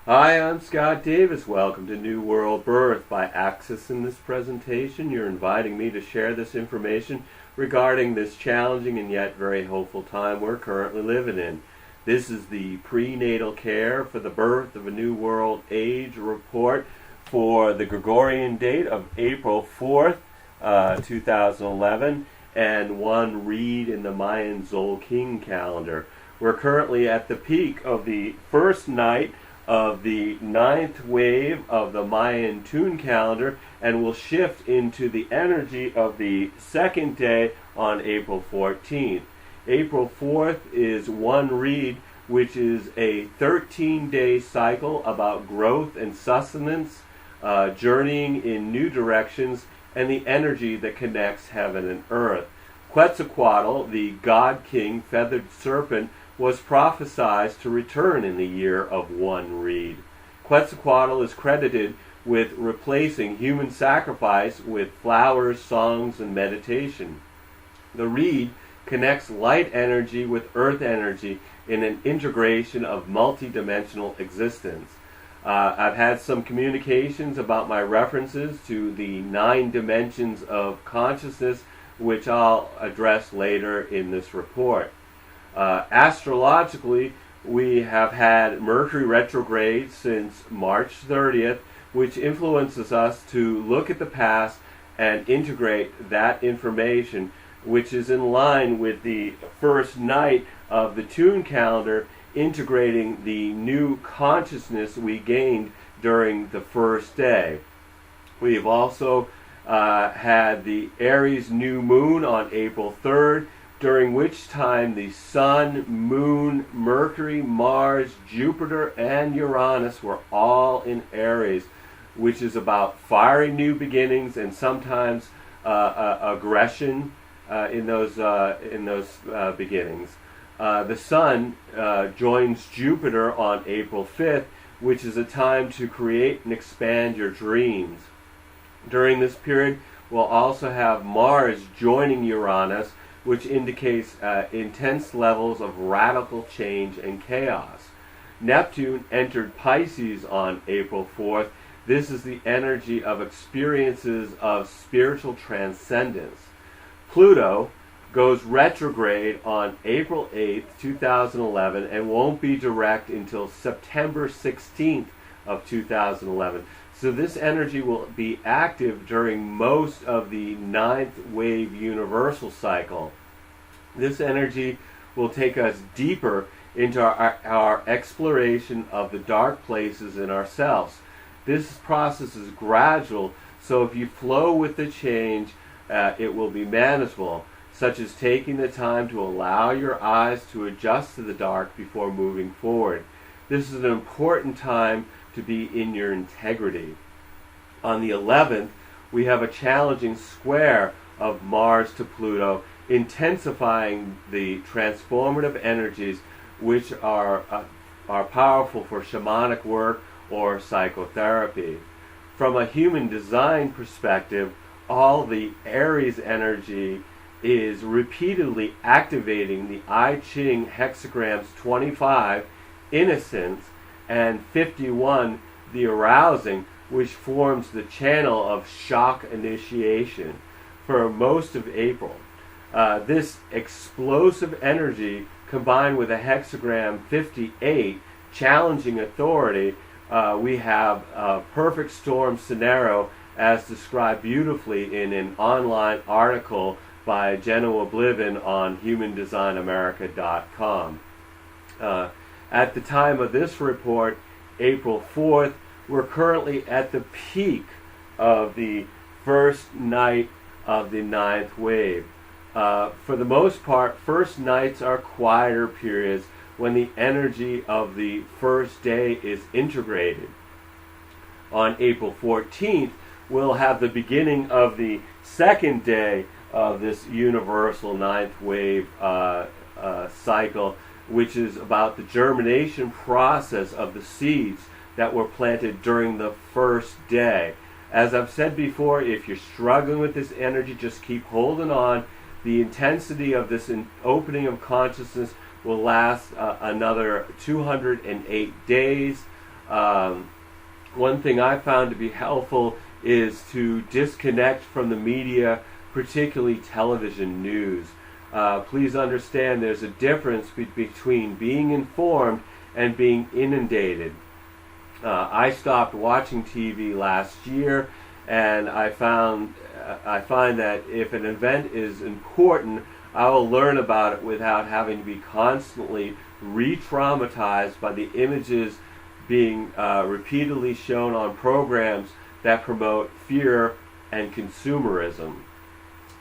Hi, I'm Scott Davis. Welcome to New World Birth. By accessing this presentation, you're inviting me to share this information regarding this challenging and yet very hopeful time we're currently living in. This is the prenatal care for the birth of a new world age report for the Gregorian date of April 4th, 2011, and One Reed in the Mayan Tzolkin calendar. We're currently at the peak of the first night of the 9th wave of the Mayan Tun calendar, and will shift into the energy of the second day on April 14th. April 4th is One Reed, which is a 13-day cycle about growth and sustenance, journeying in new directions, and the energy that connects heaven and earth. Quetzalcoatl, the god king feathered serpent, was prophesied to return in the year of One Reed. Quetzalcoatl is credited with replacing human sacrifice with flowers, songs, and meditation. The reed connects light energy with earth energy in an integration of multidimensional existence. I've had some communications about my references to the 9 dimensions of consciousness, which I'll address later in this report. Astrologically, we have had Mercury retrograde since March 30th, which influences us to look at the past and integrate that information, which is in line with the first night of the Tune calendar, integrating the new consciousness we gained during the first day. We've also had the Aries new moon on April 3rd, during which time the Sun, Moon, Mercury, Mars, Jupiter, and Uranus were all in Aries, which is about fiery new beginnings and sometimes aggression in those beginnings. The Sun joins Jupiter on April 5th, which is a time to create and expand your dreams. During this period, we'll also have Mars joining Uranus, which indicates intense levels of radical change and chaos. Neptune entered Pisces on April 4th. This is the energy of experiences of spiritual transcendence. Pluto goes retrograde on April 8th, 2011, and won't be direct until September 16th of 2011. So this energy will be active during most of the 9th wave universal cycle. This energy will take us deeper into our exploration of the dark places in ourselves. This process is gradual, so if you flow with the change, it will be manageable, such as taking the time to allow your eyes to adjust to the dark before moving forward. This is an important time to be in your integrity. On the 11th, we have a challenging square of Mars to Pluto, intensifying the transformative energies which are powerful for shamanic work or psychotherapy. From a human design perspective, all the Aries energy is repeatedly activating the I Ching hexagrams 25, innocence, and 51, the arousing, which forms the channel of shock initiation for most of April. This explosive energy, combined with a hexagram 58, challenging authority, we have a perfect storm scenario as described beautifully in an online article by Jenna Oblivion on HumanDesignAmerica.com. At the time of this report, April 4th, we're currently at the peak of the first night of the 9th wave. For the most part, first nights are quieter periods when the energy of the first day is integrated. On April 14th, we'll have the beginning of the second day of this universal 9th wave cycle, which is about the germination process of the seeds that were planted during the first day. As I've said before, if you're struggling with this energy, just keep holding on. The intensity of this opening of consciousness will last another 208 days. One thing I found to be helpful is to disconnect from the media, particularly television news. Please understand there's a difference between being informed and being inundated. I stopped watching TV last year, and I find that if an event is important, I will learn about it without having to be constantly re-traumatized by the images being repeatedly shown on programs that promote fear and consumerism.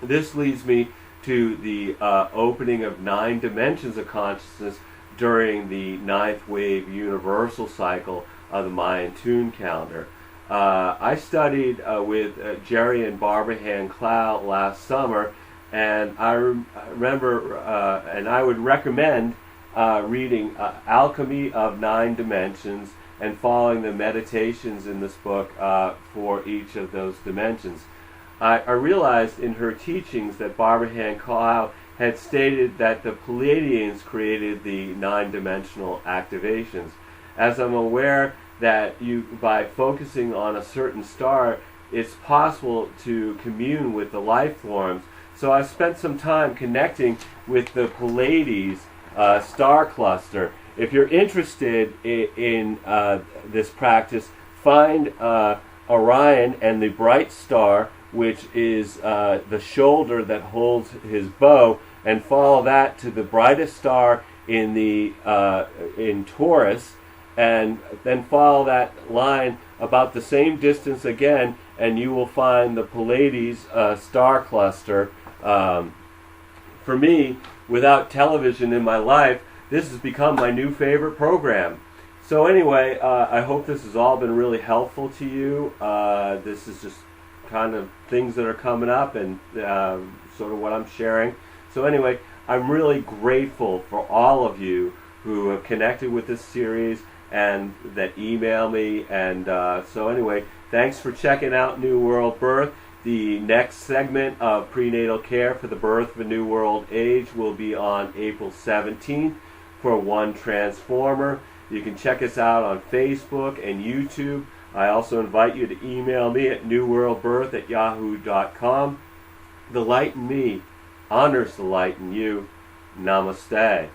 This leads me to the opening of 9 dimensions of consciousness during the 9th wave Univesal cycle of the Mayan Tun calendar. I studied with Jerry and Barbara Hand Clow last summer, and I remember, and I would recommend reading Alchemy of 9 Dimensions and following the meditations in this book for each of those dimensions. I realized in her teachings that Barbara Hand Clow had stated that the Pleiadians created the 9-dimensional activations. As I'm aware that by focusing on a certain star, it's possible to commune with the life forms. So I spent some time connecting with the Pleiades star cluster. If you're interested in this practice, find Orion and the bright star, which is the shoulder that holds his bow, and follow that to the brightest star in Taurus, and then follow that line about the same distance again, and you will find the Pleiades star cluster. For me, without television in my life, this has become my new favorite program. So anyway, I hope this has all been really helpful to you. This is just kind of things that are coming up and sort of what I'm sharing. So anyway, I'm really grateful for all of you who have connected with this series and that email me. And so anyway, thanks for checking out New World Birth. The next segment of prenatal care for the birth of a new world age will be on April 17th for One Transformer. You can check us out on Facebook and YouTube. I also invite you to email me at newworldbirth@yahoo.com. The light in me honors the light in you. Namaste.